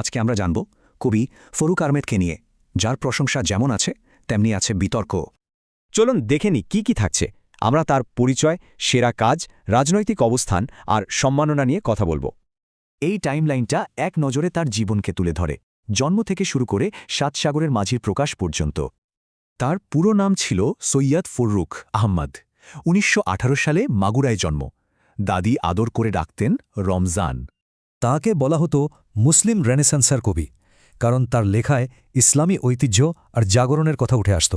আজকে আমরা জানব কবি ফরুক আহমেদকে নিয়ে, যার প্রশংসা যেমন আছে তেমনি আছে বিতর্ক। চলুন দেখে নিই কি থাকছে। আমরা তার পরিচয়, সেরা কাজ, রাজনৈতিক অবস্থান আর সম্মাননা নিয়ে কথা বলবো। এই টাইমলাইনটা এক নজরে তার জীবনকে তুলে ধরে, জন্ম থেকে শুরু করে সাত সাগরের মাঝির প্রকাশ পর্যন্ত। তার পুরো নাম ছিল সৈয়দ ফররুখ আহমদ। ১৯১৮ সালে মাগুরায় জন্ম। দাদি আদর করে ডাকতেন রমজান। তাকে বলা হতো মুসলিম রেনেসান্সের কবি, কারণ তার লেখায় ইসলামী ঐতিহ্য আর জাগরণের কথা উঠে আসত।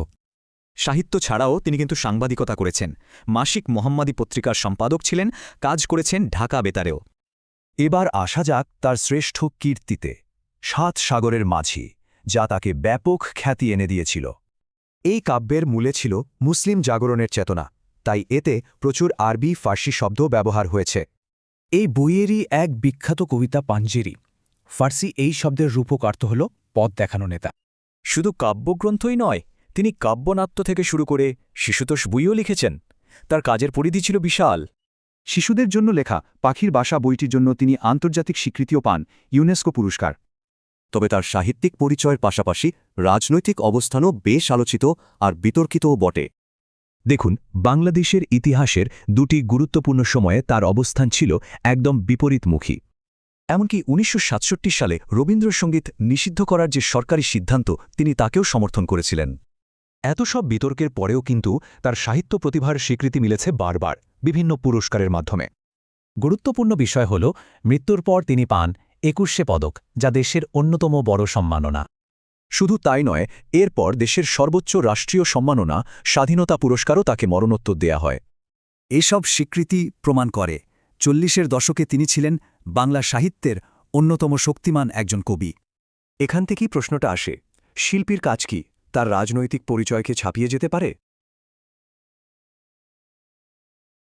সাহিত্য ছাড়াও তিনি কিন্তু সাংবাদিকতা করেছেন, মাসিক মোহাম্মদী পত্রিকার সম্পাদক ছিলেন, কাজ করেছেন ঢাকা বেতারেও। এবার আসা যাক তার শ্রেষ্ঠ কীর্তিতে, সাত সাগরের মাঝি, যা তাকে ব্যাপক খ্যাতি এনে দিয়েছিল। এই কাব্যের মূলে ছিল মুসলিম জাগরণের চেতনা, তাই এতে প্রচুর আরবি ফার্সি শব্দ ব্যবহার হয়েছে। এই বইয়েরই এক বিখ্যাত কবিতা পাঞ্জেরি, ফার্সি এই শব্দের রূপক অর্থ হল পথ দেখানো নেতা। শুধু কাব্যগ্রন্থই নয়, তিনি কাব্যনাট্য থেকে শুরু করে শিশুতোষ বইও লিখেছেন। তার কাজের পরিধি ছিল বিশাল। শিশুদের জন্য লেখা পাখির বাসা বইটির জন্য তিনি আন্তর্জাতিক স্বীকৃতিও পান, ইউনেস্কো পুরস্কার। তবে তার সাহিত্যিক পরিচয়ের পাশাপাশি রাজনৈতিক অবস্থানও বেশ আলোচিত আর বিতর্কিতও বটে। দেখুন, বাংলাদেশের ইতিহাসের দুটি গুরুত্বপূর্ণ সময়ে তার অবস্থান ছিল একদম বিপরীতমুখী। এমনকি ১৯৬৭ সালে রবীন্দ্রসঙ্গীত নিষিদ্ধ করার যে সরকারি সিদ্ধান্ত, তিনি তাকেও সমর্থন করেছিলেন। এত সব বিতর্কের পরেও কিন্তু তার সাহিত্য প্রতিভার স্বীকৃতি মিলেছে বারবার বিভিন্ন পুরস্কারের মাধ্যমে। গুরুত্বপূর্ণ বিষয় হল মৃত্যুর পর তিনি পান ২১শে পদক, যা দেশের অন্যতম বড় সম্মাননা। শুধু তাই নয়, এরপর দেশের সর্বোচ্চ রাষ্ট্রীয় সম্মাননা স্বাধীনতা পুরস্কারও তাকে মরণোত্তর দেয়া হয়। এসব স্বীকৃতি প্রমাণ করে ৪০-এর দশকে তিনি ছিলেন বাংলা সাহিত্যের অন্যতম শক্তিমান একজন কবি। এখান থেকেই প্রশ্নটা আসে, শিল্পীর কাজ কি তার রাজনৈতিক পরিচয়কে ছাপিয়ে যেতে পারে?